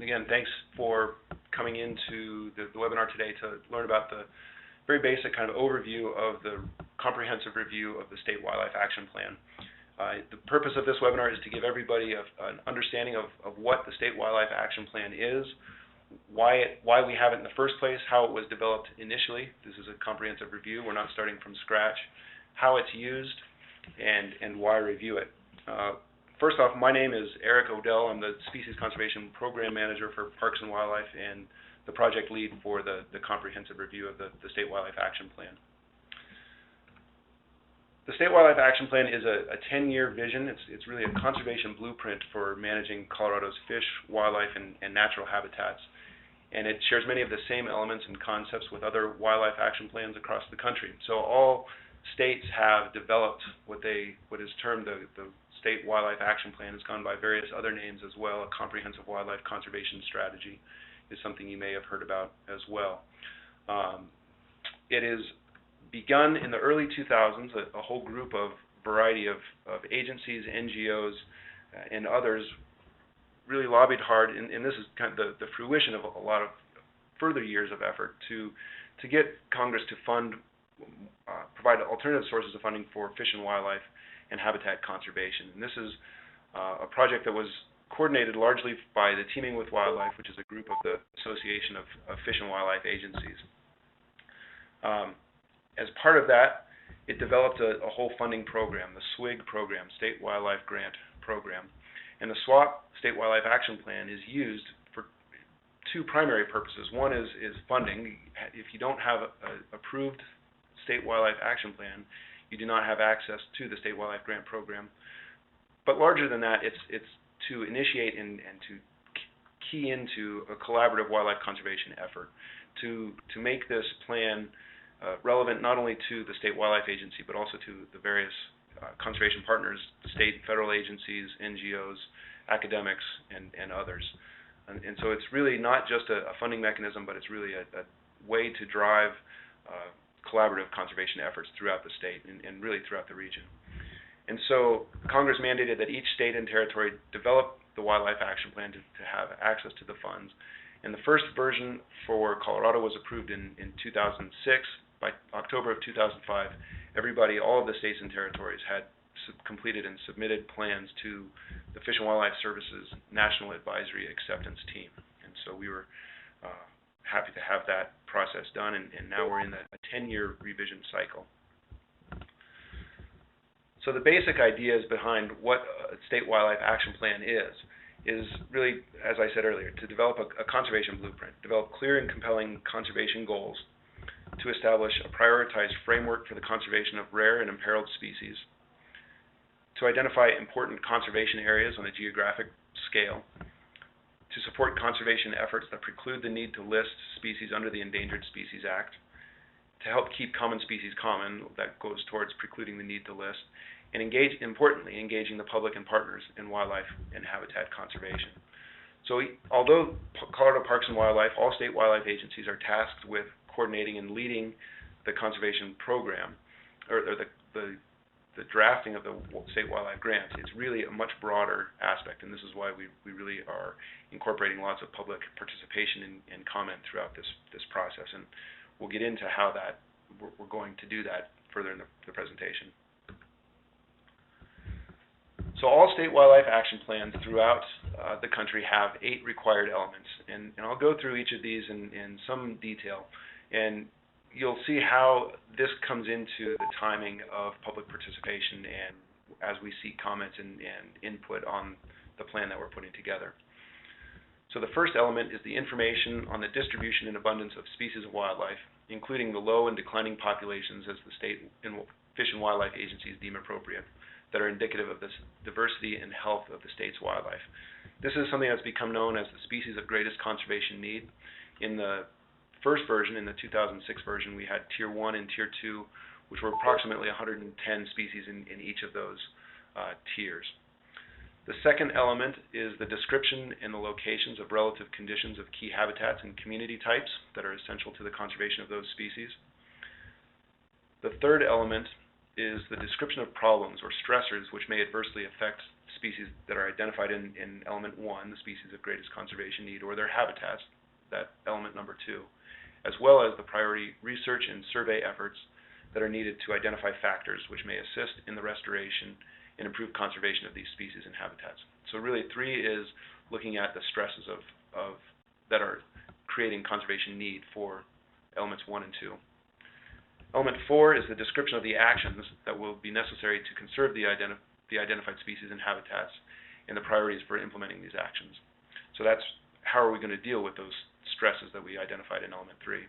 again, thanks for coming into the webinar today to learn about the very basic kind of overview of the comprehensive review of the State Wildlife Action Plan. The purpose of this webinar is to give everybody an understanding of what the State Wildlife Action Plan is, why we have it in the first place, how it was developed initially. This is a comprehensive review. We're not starting from scratch. How it's used, and why review it. First off, my name is Eric Odell. I'm the Species Conservation Program Manager for Parks and Wildlife and the project lead for the comprehensive review of the State Wildlife Action Plan. The State Wildlife Action Plan is a 10-year vision. It's really a conservation blueprint for managing Colorado's fish, wildlife, and natural habitats. And it shares many of the same elements and concepts with other wildlife action plans across the country. So all states have developed what is termed the State Wildlife Action Plan. Has gone by various other names as well. A comprehensive wildlife conservation strategy is something you may have heard about as well. It is begun in the early 2000s. A whole group of variety of agencies, NGOs, and others really lobbied hard, and this is kind of the fruition of a lot of further years of effort to get Congress to provide alternative sources of funding for fish and wildlife and habitat conservation. And this is a project that was coordinated largely by the Teaming with Wildlife, which is a group of the Association of Fish and Wildlife Agencies. As part of that, it developed a whole funding program, the SWIG program, State Wildlife Grant Program. And the SWAP, State Wildlife Action Plan, is used for two primary purposes. One is funding. If you don't have an approved State Wildlife Action Plan, you do not have access to the State Wildlife Grant Program. But larger than that, it's to initiate and to key into a collaborative wildlife conservation effort to make this plan relevant not only to the State Wildlife Agency, but also to the various conservation partners, state and federal agencies, NGOs, academics, and others. And so it's really not just a funding mechanism, but it's really a way to drive collaborative conservation efforts throughout the state and really throughout the region. And so Congress mandated that each state and territory develop the Wildlife Action Plan to have access to the funds. And the first version for Colorado was approved in 2006. By October of 2005, all of the states and territories had completed and submitted plans to the Fish and Wildlife Service's National Advisory Acceptance Team. And so we were happy to have that process done, and now we're in a 10-year revision cycle. So the basic ideas behind what a State Wildlife Action Plan is really, as I said earlier, to develop a conservation blueprint, develop clear and compelling conservation goals, to establish a prioritized framework for the conservation of rare and imperiled species, to identify important conservation areas on a geographic scale, to support conservation efforts that preclude the need to list species under the Endangered Species Act, to help keep common species common, that goes towards precluding the need to list, and importantly, engaging the public and partners in wildlife and habitat conservation. So although Colorado Parks and Wildlife, all state wildlife agencies are tasked with coordinating and leading the conservation program, or the drafting of the state wildlife grants, it's really a much broader aspect, and this is why we really are incorporating lots of public participation and comment throughout this process. And we'll get into how we're going to do that further in the presentation. So all state wildlife action plans throughout the country have 8 required elements, and I'll go through each of these in some detail, and you'll see how this comes into the timing of public participation and as we seek comments and input on the plan that we're putting together. So the first element is the information on the distribution and abundance of species of wildlife, including the low and declining populations as the state and Fish and Wildlife agencies deem appropriate, that are indicative of this diversity and health of the state's wildlife. This is something that's become known as the species of greatest conservation need. In the first version, in the 2006 version, we had Tier 1 and Tier 2, which were approximately 110 species in each of those tiers. The second element is the description and the locations of relative conditions of key habitats and community types that are essential to the conservation of those species. The third element is the description of problems or stressors which may adversely affect species that are identified in element 1, the species of greatest conservation need, or their habitats, that element number 2, as well as the priority research and survey efforts that are needed to identify factors which may assist in the restoration and improved conservation of these species and habitats. So really 3 is looking at the stresses of that are creating conservation need for elements 1 and 2. Element 4 is the description of the actions that will be necessary to conserve the identified species and habitats and the priorities for implementing these actions. So that's how are we going to deal with those stresses that we identified in element 3.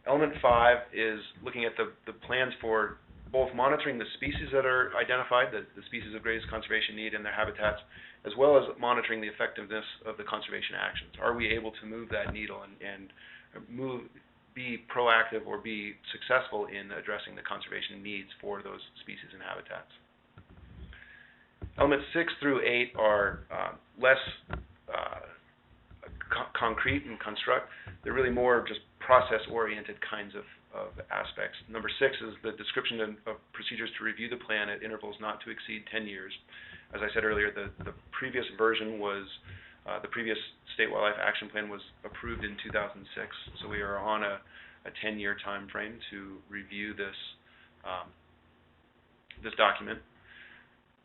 Element 5 is looking at the plans for both monitoring the species that are identified, the species of greatest conservation need and their habitats, as well as monitoring the effectiveness of the conservation actions. Are we able to move that needle and be proactive or be successful in addressing the conservation needs for those species and habitats? Elements 6 through 8 are less concrete and construct. They're really more just process-oriented kinds of aspects. Number 6 is the description of procedures to review the plan at intervals not to exceed 10 years. As I said earlier, the previous version was, the previous State Wildlife Action Plan was approved in 2006, so we are on a 10-year time frame to review this, this document.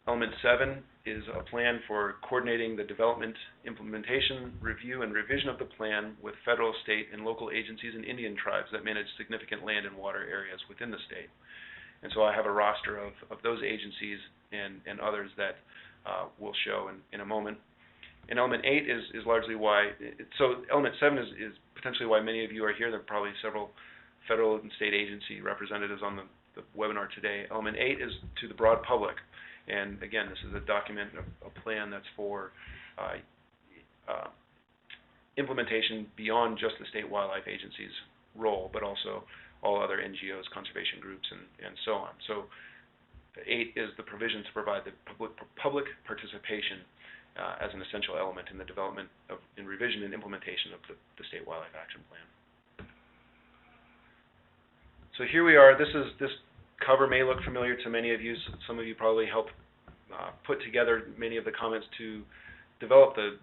Element 7 is a plan for coordinating the development, implementation, review, and revision of the plan with federal, state, and local agencies and Indian tribes that manage significant land and water areas within the state. And so I have a roster of those agencies and others that we'll show in a moment. And element 8 is largely why, so element 7 is potentially why many of you are here. There are probably several federal and state agency representatives on the webinar today. Element 8 is to the broad public. And again, this is a document, a plan that's for implementation beyond just the state wildlife agency's role, but also all other NGOs, conservation groups, and so on. So 8 is the provision to provide the public participation as an essential element in the development in revision and implementation of the State Wildlife Action Plan. So here we are. This cover may look familiar to many of you. Some of you probably helped put together many of the comments to develop the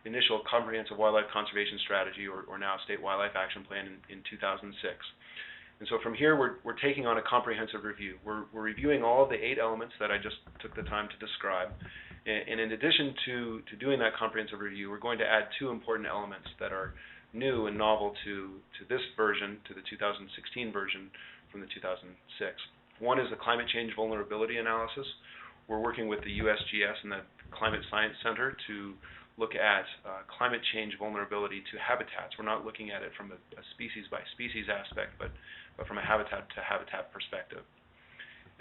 initial Comprehensive Wildlife Conservation Strategy, or now State Wildlife Action Plan in 2006. And so from here, we're taking on a comprehensive review. We're reviewing all of the 8 elements that I just took the time to describe. And in addition to doing that comprehensive review, we're going to add 2 important elements that are new and novel to this version, to the 2016 version from the 2006. One is the climate change vulnerability analysis. We're working with the USGS and the Climate Science Center to look at climate change vulnerability to habitats. We're not looking at it from a species-by-species aspect, but from a habitat-to-habitat perspective.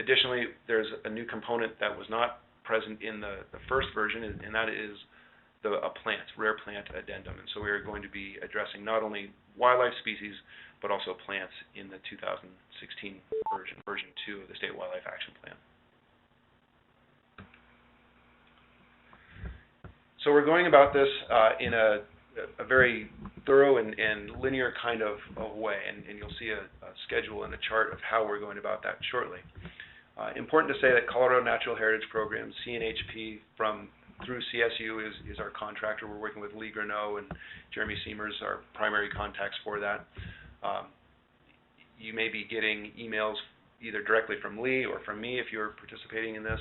Additionally, there's a new component that was not present in the first version, and that is a rare plant addendum. And so we are going to be addressing not only wildlife species, but also plants in the 2016 version 2 of the State Wildlife Action Plan. So we're going about this in a very thorough and linear kind of way, and you'll see a schedule and a chart of how we're going about that shortly. Important to say that Colorado Natural Heritage Program, CNHP, through CSU is our contractor. We're working with Lee Greneau and Jeremy Seamers, our primary contacts for that. You may be getting emails either directly from Lee or from me if you're participating in this,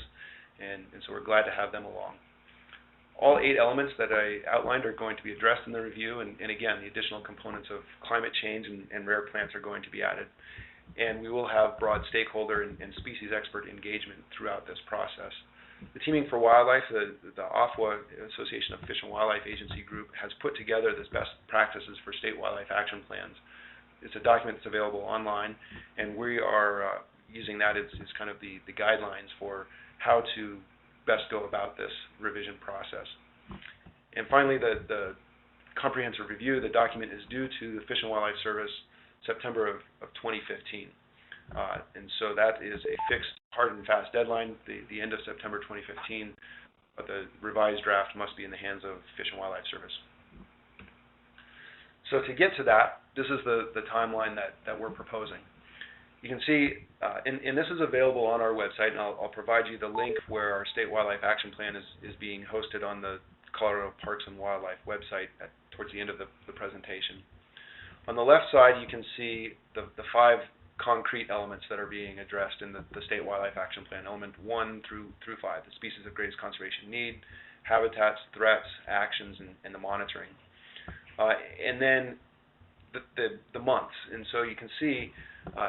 and so we're glad to have them along. All 8 elements that I outlined are going to be addressed in the review, and again, the additional components of climate change and rare plants are going to be added. And we will have broad stakeholder and species expert engagement throughout this process. The Teaming for Wildlife, the OFWA, Association of Fish and Wildlife Agency group, has put together this best practices for state wildlife action plans. It's a document that's available online, and we are using that as kind of the guidelines for how to best go about this revision process. And finally, the comprehensive review, the document is due to the Fish and Wildlife Service September of 2015. And so that is a fixed, hard and fast deadline, the end of September 2015, but the revised draft must be in the hands of Fish and Wildlife Service. So to get to that, this is the timeline that we're proposing. you can see, and this is available on our website, and I'll provide you the link where our State Wildlife Action Plan is being hosted on the Colorado Parks and Wildlife website towards the end of the presentation. On the left side, you can see the 5 concrete elements that are being addressed in the State Wildlife Action Plan, element 1 through 5, the species of greatest conservation need, habitats, threats, actions, and the monitoring. And then the months. And so you can see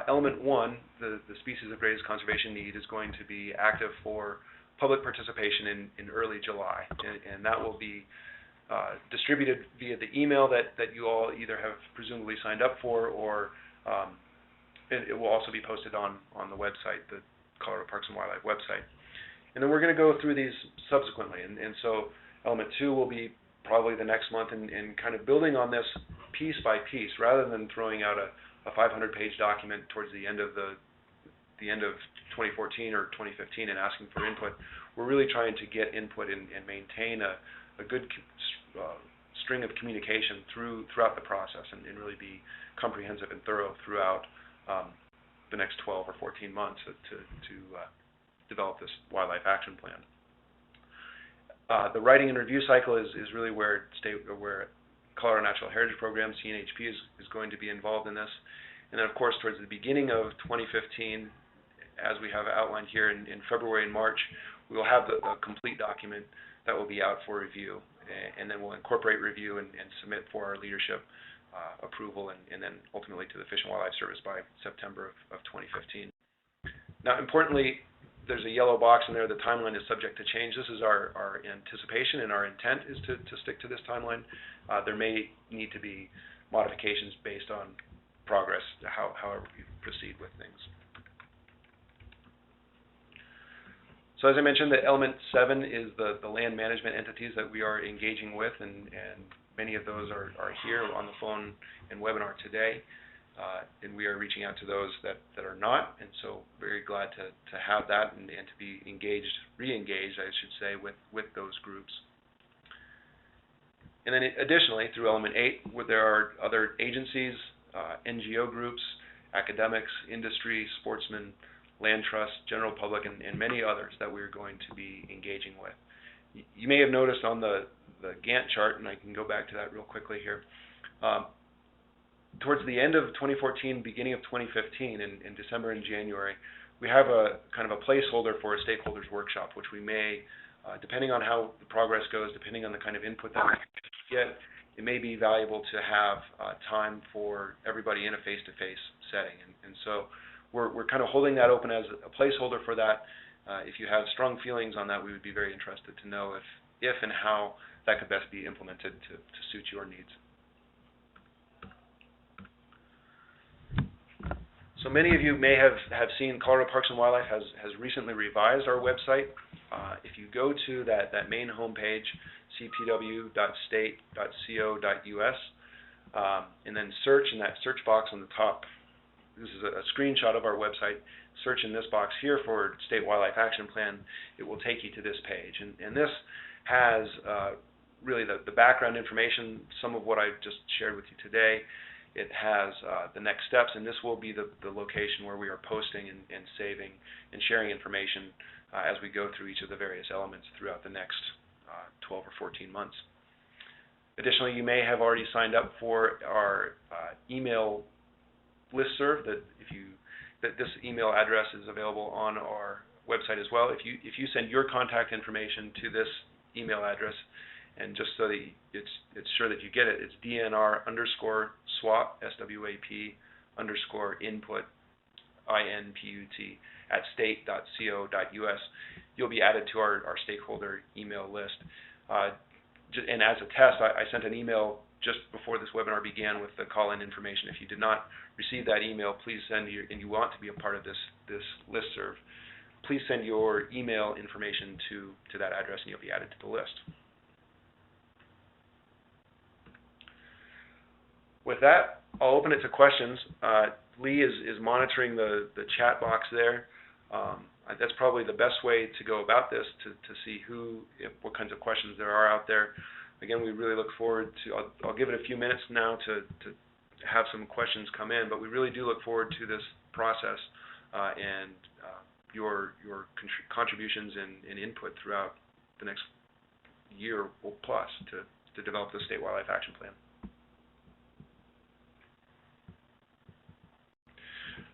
element 1, the species of greatest conservation need, is going to be active for public participation in early July. And that will be distributed via the email that you all either have presumably signed up for, or it will also be posted on the website, the Colorado Parks and Wildlife website. And then we're going to go through these subsequently. And so element 2 will be probably the next month, and kind of building on this piece by piece, rather than throwing out a 500-page document towards the end of 2014 or 2015 and asking for input. We're really trying to get input and maintain a good string of communication throughout the process, and really be comprehensive and thorough throughout the next 12 or 14 months to develop this wildlife action plan. The writing and review cycle is really where Colorado Natural Heritage Program, CNHP, is going to be involved in this. And then, of course, towards the beginning of 2015, as we have outlined here in February and March, we will have a complete document that will be out for review, and then we'll incorporate review and submit for our leadership approval, and then ultimately to the Fish and Wildlife Service by September of 2015. Now, importantly, there's a yellow box in there. The timeline is subject to change. This is our anticipation, and our intent is to stick to this timeline. There may need to be modifications based on progress, however we proceed with things. So as I mentioned, the element 7 is the land management entities that we are engaging with, and many of those are here on the phone and webinar today. And we are reaching out to those that are not, and so very glad to have that and to be re-engaged, I should say, with those groups. And then additionally, through element 8, where there are other agencies, NGO groups, academics, industry, sportsmen, land trusts, general public, and many others that we're going to be engaging with. You may have noticed on the Gantt chart, and I can go back to that real quickly here, towards the end of 2014, beginning of 2015, in December and January, we have a kind of a placeholder for a stakeholders workshop, which we may, depending on how the progress goes, depending on the kind of input that we get, it may be valuable to have time for everybody in a face-to-face setting. And so we're kind of holding that open as a placeholder for that. If you have strong feelings on that, we would be very interested to know if and how that could best be implemented to suit your needs. So many of you may have seen Colorado Parks and Wildlife has recently revised our website. If you go to that main homepage, cpw.state.co.us, and then search in that search box on the top, this is a screenshot of our website, search in this box here for State Wildlife Action Plan, it will take you to this page. And this has really the background information, some of what I just shared with you today. It has the next steps, and this will be the location where we are posting and saving and sharing information as we go through each of the various elements throughout the next 12 or 14 months. Additionally, you may have already signed up for our email listserv. That this email address is available on our website as well. If you send your contact information to this email address, and just so that it's sure that you get it, it's DNR_SWAP, SWAP _input, INPUT, at state.co.us. You'll be added to our stakeholder email list. And as a test, I sent an email just before this webinar began with the call-in information. If you did not receive that email, please send and you want to be a part of this listserv, please send your email information to that address, and you'll be added to the list. With that, I'll open it to questions. Lee is monitoring the chat box there. That's probably the best way to go about this, to see what kinds of questions there are out there. Again, we really look forward to, I'll give it a few minutes now to have some questions come in, but we really do look forward to this process and your contributions and input throughout the next year or plus to develop the State Wildlife Action Plan.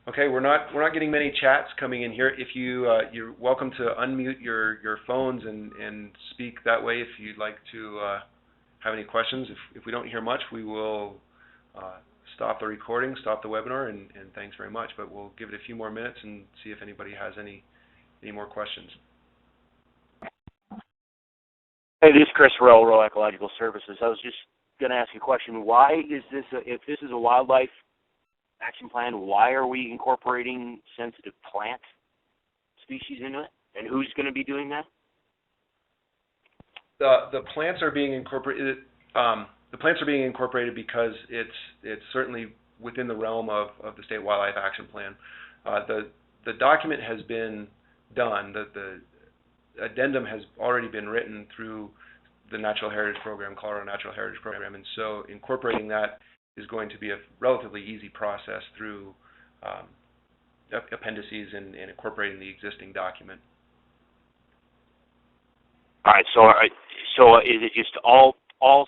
Okay, we're not getting many chats coming in here. If you're welcome to unmute your phones and speak that way if you'd like to have any questions. If we don't hear much, we will stop the recording, stop the webinar, and thanks very much. But we'll give it a few more minutes and see if anybody has any more questions. Hey, this is Chris Rowe, Rowe Ecological Services. I was just going to ask you a question. Why is this, if this is a wildlife action plan, why are we incorporating sensitive plant species into it? And who's going to be doing that? The plants are being incorporated. The plants are being incorporated because it's certainly within the realm of the State Wildlife Action Plan. The document has been done. The addendum has already been written through the Natural Heritage Program, Colorado Natural Heritage Program, and so incorporating that is going to be a relatively easy process through appendices and incorporating the existing document. All right. So is it just all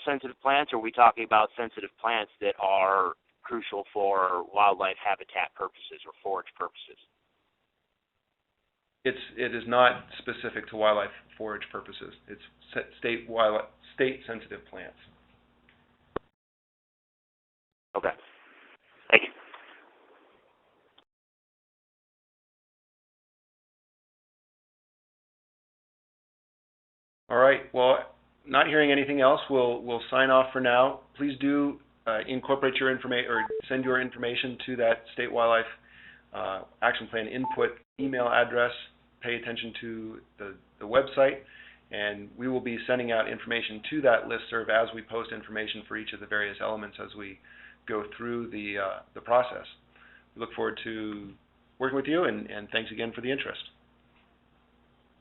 sensitive plants, or are we talking about sensitive plants that are crucial for wildlife habitat purposes or forage purposes? It is not specific to wildlife forage purposes. It's state sensitive plants. Okay. Thank you. All right. Well, not hearing anything else, we'll sign off for now. Please do incorporate your information or send your information to that State Wildlife Action Plan input email address. Pay attention to the website, and we will be sending out information to that listserv as we post information for each of the various elements as we go through the process. We look forward to working with you, and thanks again for the interest.